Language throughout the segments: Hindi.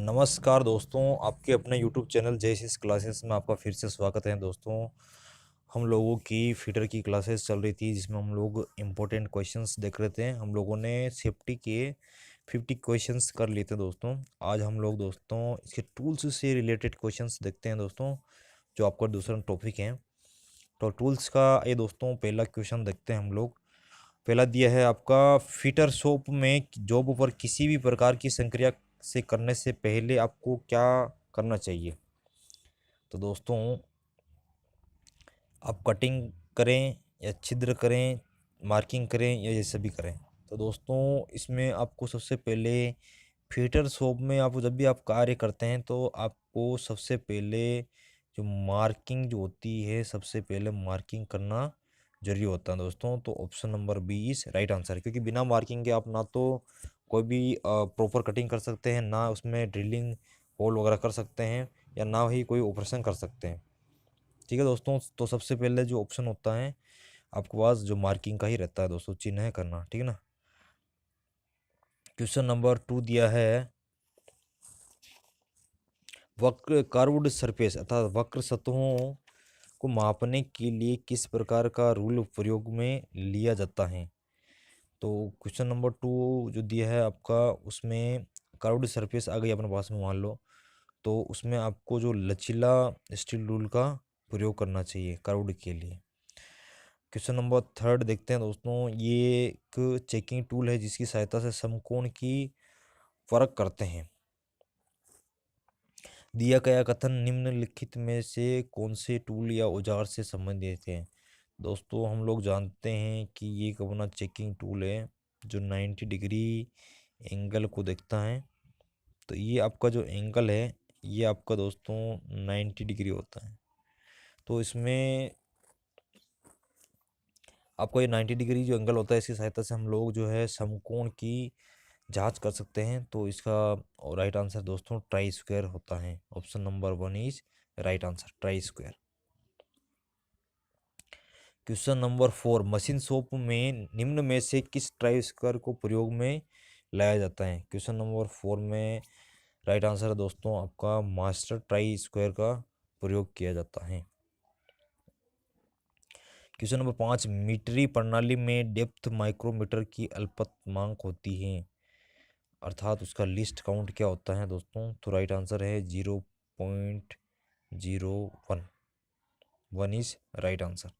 नमस्कार दोस्तों, आपके अपने यूट्यूब चैनल जयसिस क्लासेस में आपका फिर से स्वागत है। दोस्तों, हम लोगों की फीडर की क्लासेस चल रही थी जिसमें हम लोग इम्पोर्टेंट क्वेश्चंस देख रहे थे। हम लोगों ने सेफ्टी के 50 क्वेश्चंस कर लिए थे दोस्तों। आज हम लोग दोस्तों इसके टूल्स से रिलेटेड क्वेश्चंस देखते हैं दोस्तों, जो आपका दूसरा टॉपिक है। तो टूल्स का ये दोस्तों पहला क्वेश्चन देखते हैं हम लोग। पहला दिया है आपका, फिटर शॉप में जॉब पर किसी भी प्रकार की संक्रिया से करने से पहले आपको क्या करना चाहिए। तो दोस्तों, आप कटिंग करें या छिद्र करें, मार्किंग करें या ये सभी करें। तो दोस्तों, इसमें आपको सबसे पहले फिटर शॉप में आप जब भी आप कार्य करते हैं तो आपको सबसे पहले जो मार्किंग जो होती है, सबसे पहले मार्किंग करना जरूरी होता है दोस्तों। तो option number B is right answer, क्योंकि बिना मार्किंग के आप ना तो कोई भी प्रॉपर कटिंग कर सकते हैं, ना उसमें ड्रिलिंग होल वगैरह कर सकते हैं, या ना ही कोई ऑपरेशन कर सकते हैं। ठीक है दोस्तों, तो सबसे पहले जो ऑप्शन होता है आपके पास जो मार्किंग का ही रहता है दोस्तों, चिन्ह करना। ठीक है ना। क्वेश्चन नंबर 2 दिया है, वक्र कर्व्ड सरफेस अर्थात वक्र सतहों को मापने के लिए किस प्रकार का रूल प्रयोग में लिया जाता है। तो क्वेश्चन नंबर 2 जो दिया है आपका, उसमें कर्व्ड सरफेस आ गई अपने पास में मान लो, तो उसमें आपको जो लचीला स्टील रूल का प्रयोग करना चाहिए कर्व्ड के लिए। क्वेश्चन नंबर 3 देखते हैं दोस्तों। ये एक चेकिंग टूल है जिसकी सहायता से समकोण की फर्क करते हैं। दिया गया कथन निम्नलिखित में से कौन से टूल या औजार से संबंधित है। दोस्तों, हम लोग जानते हैं कि ये एक अपना चेकिंग टूल है जो 90 डिग्री एंगल को देखता है। तो ये आपका जो एंगल है, ये आपका दोस्तों 90 डिग्री होता है। तो इसमें आपको ये 90 डिग्री जो एंगल होता है, इसकी सहायता से हम लोग जो है समकोण की जांच कर सकते हैं। तो इसका राइट आंसर दोस्तों ट्राई स्क्वायर होता है। Option number 1 is right answer, try square. Question number 4, machine shop में निम्न में से किस ट्राई स्क्वायर को प्रयोग में लाया जाता है। क्वेश्चन नंबर 4 में राइट आंसर है दोस्तों आपका मास्टर ट्राई स्क्वायर का प्रयोग किया जाता है। क्वेश्चन नंबर 5, मीटरी प्रणाली में डेप्थ माइक्रोमीटर की अल्पतमांक होती है, अर्थात उसका लिस्ट काउंट क्या होता है दोस्तों। तो राइट आंसर है 0.01, 1 is right answer.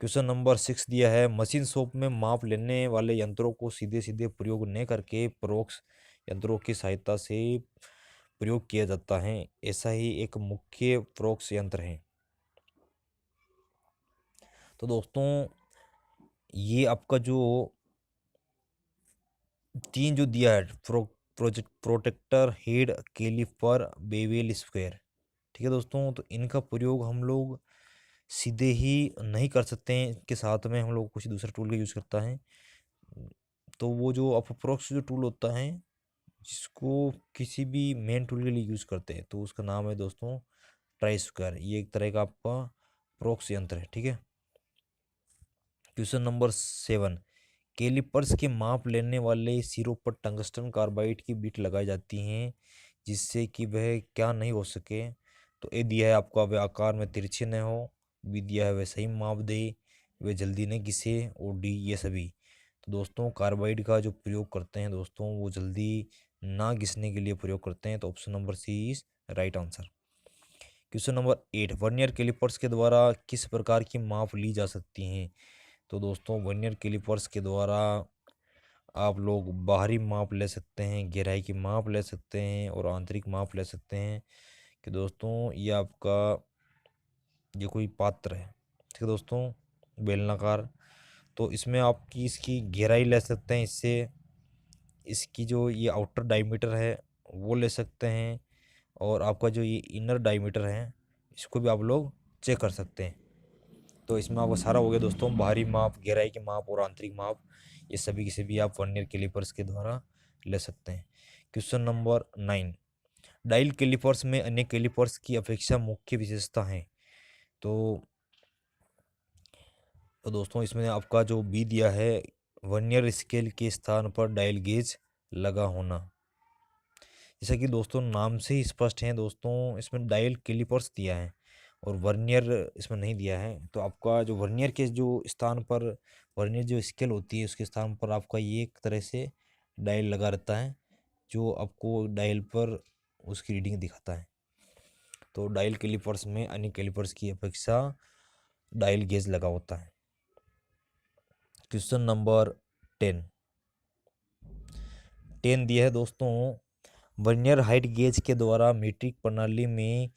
Question number 6 दिया है, मशीन शॉप में माप लेने वाले यंत्रों को सीधे सीधे प्रयोग न करके परोक्ष यंत्रों की सहायता से प्रयोग किया जाता है। ऐसा ही एक मुख्य परोक्ष यंत्र है। तो दोस्तों, ये आपका जो 3 जो दिया है, protractor, head, caliper, bevel square. ठीक है दोस्तों, तो इनका प्रयोग हम लोग सीधे ही नहीं कर सकते हैं, इनके साथ में हम लोग कुछ दूसरा टूल का यूज़ करता है। तो वो जो अप्रोक्स जो टूल होता है, जिसको किसी भी मेन टूल के लिए यूज़ करते हैं, तो उसका नाम है दोस्तों ट्राई स्क्वायर। ये एक तरह का आपका प्रोक्स यंत्र है। ठीक है। क्वेश्चन नंबर 7, कैलिपर्स के माप लेने वाले सिरों पर टंगस्टन कार्बाइड की बिट लगाई जाती हैं जिससे कि वह क्या नहीं हो सके। तो ए दिया है आपका, वह आकार में तिरछे न हो। बी दिया है वह सही माप दे, वह जल्दी न घिसे। और डी ये सभी। तो दोस्तों, कार्बाइड का जो प्रयोग करते हैं दोस्तों, वो जल्दी ना घिसने के लिए प्रयोग करते हैं। तो option number C is right answer. Question number 8, vernier calipers के द्वारा किस प्रकार की माप ली जा सकती हैं। तो दोस्तों, वर्नियर कैलिपर्स के द्वारा आप लोग बाहरी माप ले सकते हैं, गहराई की माप ले सकते हैं, और आंतरिक माप ले सकते हैं। कि दोस्तों, ये आपका ये कोई पात्र है, ठीक है दोस्तों, बेलनाकार। तो इसमें आपकी इसकी गहराई ले सकते हैं, इससे इसकी जो ये आउटर डायमीटर है वो ले सकते हैं, और आपका जो ये इनर डायमीटर है इसको भी आप लोग चेक कर सकते हैं। तो इसमें आपका सारा हो गया दोस्तों, बाहरी माप, गहराई की माप और आंतरिक माप, ये सभी किसी भी आप वर्नियर कैलिपर्स के द्वारा ले सकते हैं। क्वेश्चन नंबर 9, डायल कैलिपर्स में अन्य कैलिपर्स की अपेक्षा मुख्य विशेषता है। तो तो दोस्तों, इसमें आपका जो बी दिया है, वर्नियर स्केल के स्थान पर डायल गेज लगा होना। जैसा कि दोस्तों नाम से ही स्पष्ट है दोस्तों, इसमें डायल कैलिपर्स दिया है और वर्नियर इसमें नहीं दिया है। तो आपका जो वर्नियर के जो स्थान पर, वर्नियर जो स्केल होती है उसके स्थान पर आपका ये एक तरह से डायल लगा रहता है, जो आपको डायल पर उसकी रीडिंग दिखाता है। तो डायल कैलिपर्स में अन्य कैलिपर्स की अपेक्षा डायल गेज लगा होता है। क्वेश्चन नंबर 10 दिया है दोस्तों, वर्नियर हाइट गेज के द्वारा मीट्रिक प्रणाली में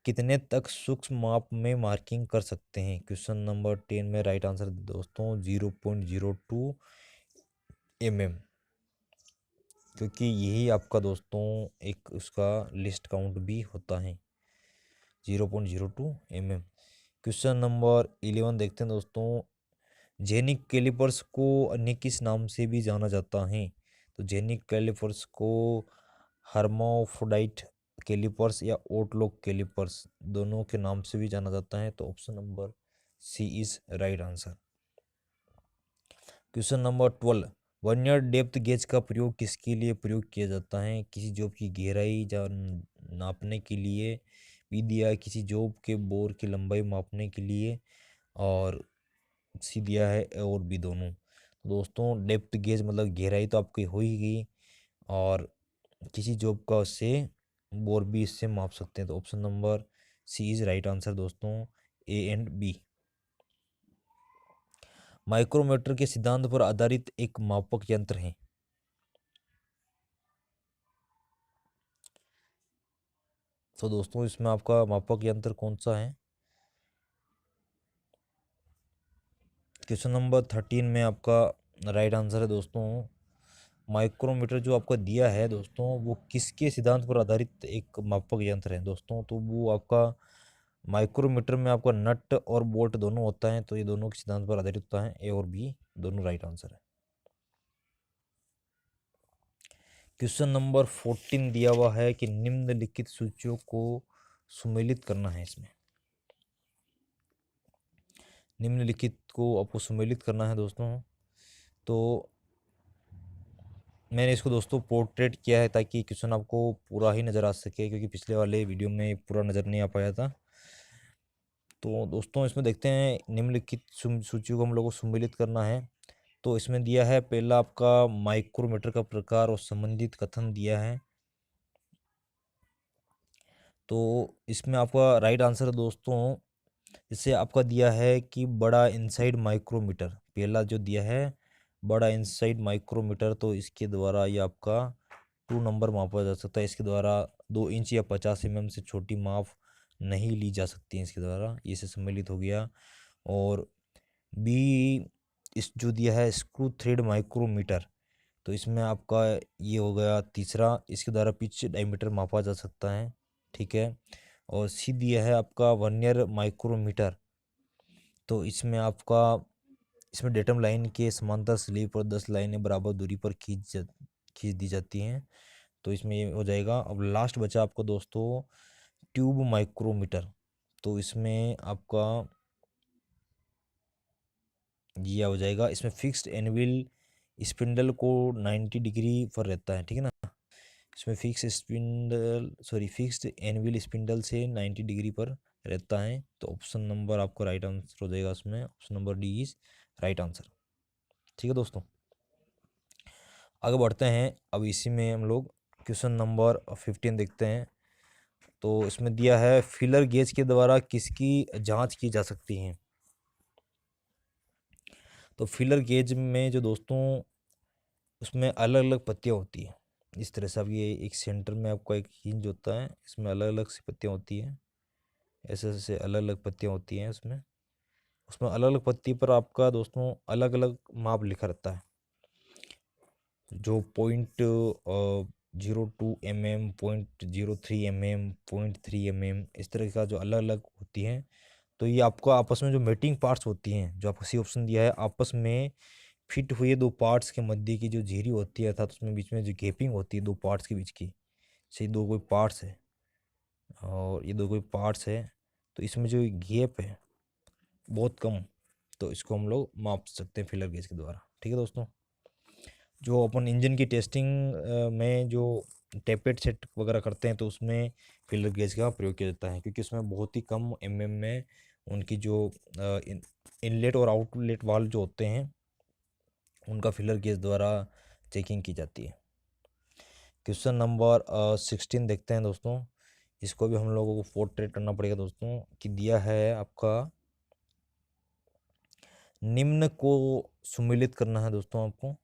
कितने तक सूक्ष्म माप में मार्किंग कर सकते हैं? क्वेश्चन नंबर 10 में राइट आंसर दोस्तों 0.02 mm, क्योंकि यही आपका दोस्तों एक उसका लिस्ट काउंट भी होता है 0.02 mm। क्वेश्चन नंबर 11 देखते हैं दोस्तों, जेनिक कैलिपर्स को अन्य किस नाम से भी जाना जाता है? तो जेनिक कैलिपर्स को हर्माफ्रोडाइट कैलिपर्स या ओटलॉक कैलिपर्स दोनों के नाम से भी जाना जाता है। तो option number C is right answer. Question number 12, vernier depth gauge का प्रयोग किसके लिए प्रयोग किया जाता है? किसी जॉब की गहराई या नापने के लिए भी दिया है, किसी जॉब के बोर की लंबाई मापने के लिए, और सी दिया है और भी दोनों। तो दोस्तों डेप्थ गेज मतलब गहराई तो आपकी हो ही गई, और किसी जॉब का उससे बोर भी इससे माप सकते हैं। तो option number C is right answer दोस्तों, ए एंड बी। माइक्रोमीटर के सिद्धांत पर आधारित एक मापक यंत्र है। तो दोस्तों इसमें आपका मापक यंत्र कौन सा है? क्वेश्चन नंबर 13 में आपका राइट आंसर है दोस्तों, माइक्रोमीटर जो आपका दिया है दोस्तों वो किसके सिद्धांत पर आधारित एक मापक यंत्र है दोस्तों? तो वो आपका माइक्रोमीटर में आपका नट और बोल्ट दोनों होता है, तो ये दोनों के सिद्धांत पर आधारित होता है। ए और बी दोनों राइट आंसर है। क्वेश्चन नंबर 14 दिया हुआ है कि निम्नलिखित सूचियों को सुमेलित करना है। इसमें निम्नलिखित को आपको सुमेलित करना है दोस्तों। तो मैंने इसको दोस्तों पोर्ट्रेट किया है ताकि क्वेश्चन आपको पूरा ही नज़र आ सके, क्योंकि पिछले वाले वीडियो में पूरा नज़र नहीं आ पाया था। तो दोस्तों इसमें देखते हैं निम्नलिखित सूचियों को हम लोग को सुमेलित करना है। तो इसमें दिया है पहला आपका माइक्रोमीटर का प्रकार और संबंधित कथन दिया है। तो इसमें आपका राइट आंसर है दोस्तों, जैसे आपका दिया है कि बड़ा इनसाइड माइक्रोमीटर, पहला जो दिया है बड़ा इनसाइड माइक्रोमीटर, तो इसके द्वारा ये आपका 2 नंबर मापा जा सकता है। इसके द्वारा 2 इंच या 50 mm से छोटी माप नहीं ली जा सकती है इसके द्वारा, ये से सम्मिलित हो गया। और बी इस जो दिया है स्क्रू थ्रेड माइक्रोमीटर, तो इसमें आपका ये हो गया तीसरा, इसके द्वारा पिच डायमीटर मापा जा सकता है, ठीक है। और सी दिया है आपका वर्नियर माइक्रोमीटर, तो इसमें आपका इसमें डेटम लाइन के समांतर स्लीव पर 10 लाइनें बराबर दूरी पर खींच दी जाती हैं, तो इसमें ये हो जाएगा। अब लास्ट बचा आपको दोस्तों ट्यूब माइक्रोमीटर, तो इसमें आपका ये हो जाएगा, इसमें फिक्स्ड एनविल स्पिंडल को 90 डिग्री पर रहता है, ठीक है ना। इसमें फिक्स्ड एनविल स्पिंडल से 90 डिग्री पर रहता है। तो ऑप्शन नंबर आपका राइट आंसर हो जाएगा उसमें, option number D is right answer, ठीक है दोस्तों। आगे बढ़ते हैं, अब इसी में हम लोग क्वेश्चन नंबर 15 देखते हैं। तो इसमें दिया है फिलर गेज के द्वारा किसकी जांच की जा सकती है? तो फिलर गेज में जो दोस्तों उसमें अलग अलग पत्तियाँ होती हैं इस तरह से। अब ये एक सेंटर में आपका एक हिंज होता है, इसमें अलग अलग सी पत्तियाँ होती हैं, ऐसे ऐसे अलग अलग पत्तियाँ होती हैं उसमें। उसमें अलग अलग पत्ती पर आपका दोस्तों अलग अलग माप लिखा रहता है, जो 0.02 mm, 0.03 mm, 0.3 mm, इस तरह का जो अलग अलग होती हैं। तो ये आपको आपस में जो मेटिंग पार्ट्स होती हैं, जो आपको सी ऑप्शन दिया है, आपस में फिट हुए दो पार्ट्स के मध्य की जो झिरी होती है, अर्थात उसमें बीच में जो गैपिंग होती है दो पार्ट्स के बीच की, से दो कोई पार्ट्स है और ये दो कोई पार्ट्स है, तो इसमें जो गैप है बहुत कम, तो इसको हम लोग माप सकते हैं फिलर गेज के द्वारा, ठीक है दोस्तों। जो अपन इंजन की टेस्टिंग में जो टेपेड सेट वगैरह करते हैं तो उसमें फिलर गेज का प्रयोग किया जाता है, क्योंकि उसमें बहुत ही कम में उनकी जो इनलेट और आउटलेट वाल्व जो होते हैं उनका फिलर गेज द्वारा चेकिंग की जाती है। क्वेश्चन नंबर 16 देखते हैं दोस्तों। इसको भी हम लोगों को पोर्ट्रेट करना पड़ेगा दोस्तों, कि दिया है आपका निम्न को सुमेलित करना है दोस्तों आपको।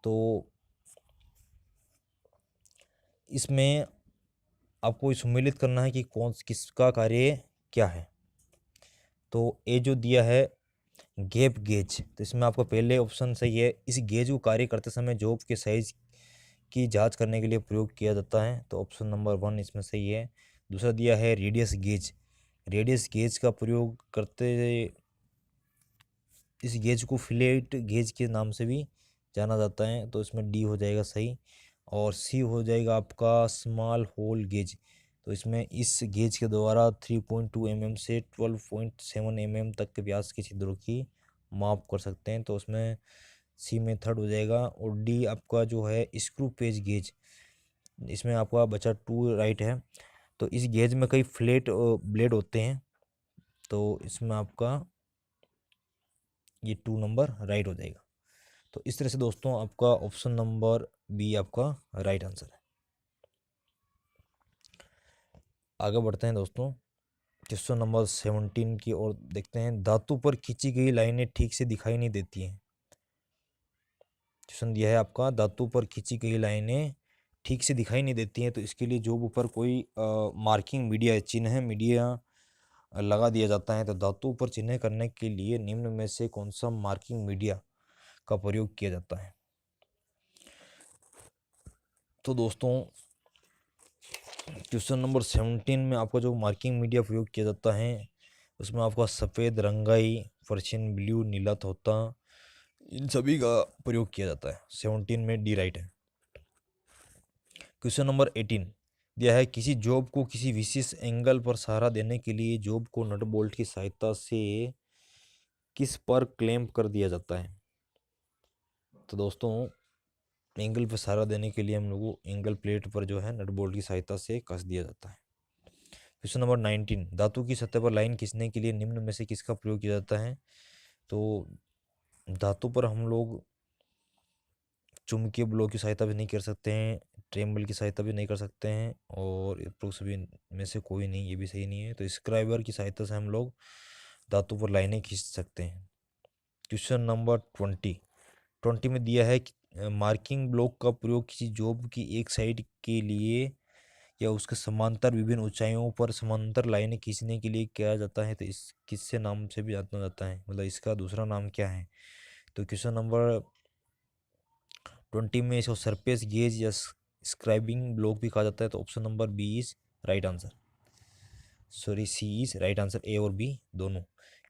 तो इसमें आपको सुमेलित करना है कि कौन किसका कार्य क्या है। तो ये जो दिया है गैप गेज, तो इसमें आपका पहले ऑप्शन सही है। इस गेज को कार्य करते समय जॉब के साइज की जांच करने के लिए प्रयोग किया जाता है, तो ऑप्शन नंबर 1 इसमें सही है। दूसरा दिया है रेडियस गेज। रेडियस गेज का प्रयोग करते इस गेज को फिलेट गेज के नाम से भी जाना जाता है, तो इसमें डी हो जाएगा सही। और सी हो जाएगा आपका स्मॉल होल गेज। तो इसमें इस गेज के द्वारा 3.2 mm से 12.7 mm तक के व्यास के छिद्रों की माप कर सकते हैं, तो उसमें सी में थर्ड हो जाएगा। और डी आपका जो है स्क्रू पेज गेज, इसमें आपका बचा 2 राइट है। तो इस गेज में कई फ्लैट ब्लेड होते हैं, तो इसमें आपका ये 2 नंबर राइट हो जाएगा। तो इस तरह से दोस्तों आपका ऑप्शन नंबर बी आपका राइट आंसर है। आगे बढ़ते हैं दोस्तों, क्वेश्चन नंबर 17 की ओर देखते हैं। धातु पर खींची गई लाइनें ठीक से दिखाई नहीं देती हैं। क्वेश्चन दिया है आपका, धातु पर खींची गई लाइनें ठीक से दिखाई नहीं देती हैं, तो इसके लिए जो ऊपर कोई मार्किंग मीडिया चिन्ह मीडिया लगा दिया जाता है, तो धातु पर चिन्ह करने के लिए निम्न में से कौन सा मार्किंग मीडिया का प्रयोग किया जाता है। तो दोस्तों क्वेश्चन नंबर 17 में आपका जो मार्किंग मीडिया प्रयोग किया जाता है उसमें आपका सफ़ेद, रंगाई, पर्शियन ब्लू, नीला तोता, इन सभी का प्रयोग किया जाता है। 17 में डी राइट है। क्वेश्चन नंबर 18 दिया है, किसी जॉब को किसी विशेष एंगल पर सहारा देने के लिए जॉब को नट बोल्ट की सहायता से किस पर क्लैंप कर दिया जाता है। तो दोस्तों एंगल पर सहारा देने के लिए हम लोग को एंगल प्लेट पर जो है नट बोल्ट की सहायता से कस दिया जाता है। क्वेश्चन नंबर 19 धातु की सतह पर लाइन खींचने के लिए निम्न में से किसका प्रयोग किया जाता है। तो धातु पर हम लोग चुंबकीय ब्लो की सहायता भी नहीं कर सकते हैं, ट्रेम्बल की सहायता भी नहीं कर सकते हैं, और सभी में से कोई नहीं, ये भी सही नहीं है। तो स्क्राइबर की सहायता से हम लोग धातु पर लाइनें खींच सकते हैं। क्वेश्चन नंबर 20 में दिया है कि मार्किंग ब्लॉक का प्रयोग किसी जॉब की एक साइड के लिए या उसके समांतर विभिन्न ऊंचाइयों पर समांतर लाइनें खींचने के लिए किया जाता है, तो इस किससे नाम से भी जाना जाता है, मतलब इसका दूसरा नाम क्या है। तो क्वेश्चन नंबर 20 में इसको सरफेस गेज या स्क्राइबिंग ब्लॉक भी कहा जाता है, तो option number B is right answer. Sorry, C is right answer, A और बी दोनों।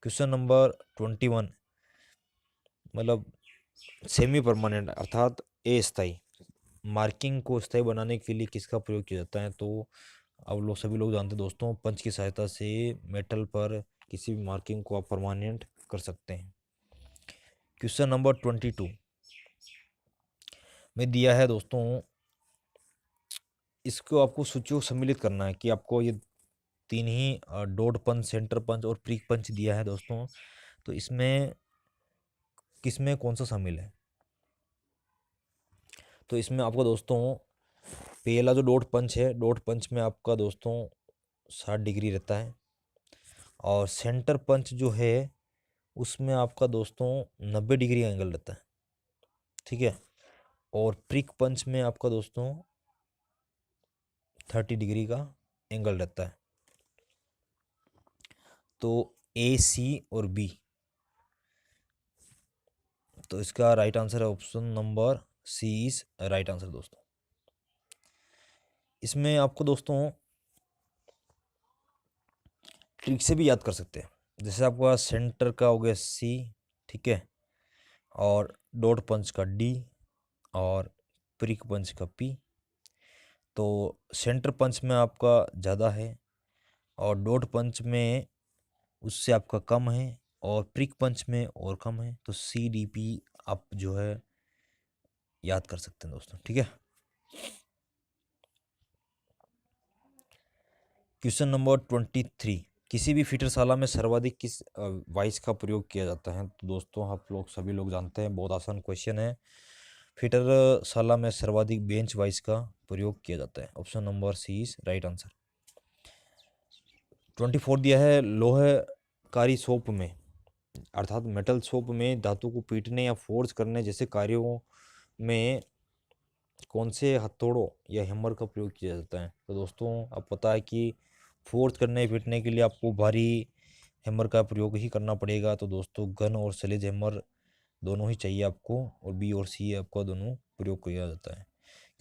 क्वेश्चन नंबर 21 मतलब सेमी परमानेंट अर्थात अस्थायी मार्किंग को स्थायी बनाने के लिए किसका प्रयोग किया जाता है। तो अब लोग सभी लोग जानते हैं दोस्तों, पंच की सहायता से मेटल पर किसी भी मार्किंग को आप परमानेंट कर सकते हैं। क्वेश्चन नंबर 22 में दिया है दोस्तों, इसको आपको सूचियों सम्मिलित करना है कि आपको ये 3 ही डॉट पंच, सेंटर पंच और प्रीक पंच दिया है दोस्तों, तो इसमें किसमें कौन सा शामिल है। तो इसमें आपका दोस्तों पहला जो डॉट पंच है, डॉट पंच में आपका दोस्तों 60 डिग्री रहता है, और सेंटर पंच जो है उसमें आपका दोस्तों 90 डिग्री का एंगल रहता है, ठीक है। और प्रिक पंच में आपका दोस्तों 30 डिग्री का एंगल रहता है। तो ए, सी और बी, तो इसका राइट आंसर है option number C is right answer दोस्तों। इसमें आपको दोस्तों ट्रिक से भी याद कर सकते हैं, जैसे आपका सेंटर का हो गया सी, ठीक है, और डॉट पंच का डी और प्रिक पंच का पी। तो सेंटर पंच में आपका ज़्यादा है और डॉट पंच में उससे आपका कम है और प्रिक पंच में और कम है, तो सी डी पी आप जो है याद कर सकते हैं दोस्तों, ठीक है। क्वेश्चन नंबर 23, किसी भी फीटरशाला में सर्वाधिक किस वाइस का प्रयोग किया जाता है? तो दोस्तों आप लोग सभी लोग जानते हैं, बहुत आसान क्वेश्चन है। फीटरशाला में सर्वाधिक बेंच वाइस का प्रयोग किया जाता है। Option number C is right answer. 24 दिया है, लोहकारी शोप में अर्थात मेटल शोप में धातु को पीटने या फोर्स करने जैसे कार्यों में कौन से हथौड़ों या हैमर का प्रयोग किया जाता है? तो दोस्तों अब पता है कि फोर्स करने पीटने के लिए आपको भारी हैमर का प्रयोग ही करना पड़ेगा। तो दोस्तों गन और स्लेज हैमर दोनों ही चाहिए आपको, और बी और सी आपका दोनों प्रयोग किया जाता है।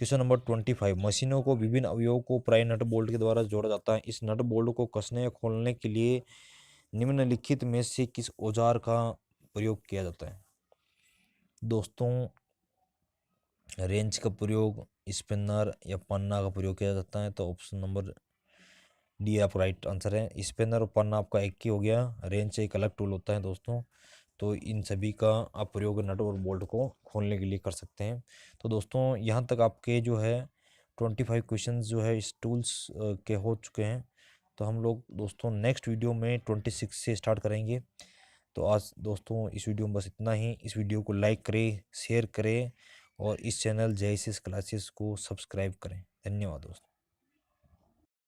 क्वेश्चन नंबर 25, मशीनों को विभिन्न अवयवों को प्राय नट बोल्ट के द्वारा जोड़ा जाता है। इस नट बोल्ट को कसने या खोलने के लिए निम्नलिखित में से किस औजार का प्रयोग किया जाता है? दोस्तों रेंच का प्रयोग, स्पिनर या पन्ना का प्रयोग किया जाता है। तो ऑप्शन नंबर डी आप राइट आंसर है। स्पिनर और पन्ना आपका एक ही हो गया, रेंच एक अलग टूल होता है दोस्तों। तो इन सभी का आप प्रयोग नट और बोल्ट को खोलने के लिए कर सकते हैं। तो दोस्तों यहाँ तक आपके जो है 25 क्वेश्चन जो है इस टूल्स के हो चुके हैं। तो हम लोग दोस्तों नेक्स्ट वीडियो में 26 से स्टार्ट करेंगे। तो आज दोस्तों इस वीडियो में बस इतना ही। इस वीडियो को लाइक करें, शेयर करें और इस चैनल जय क्लासेस को सब्सक्राइब करें। धन्यवाद दोस्तों।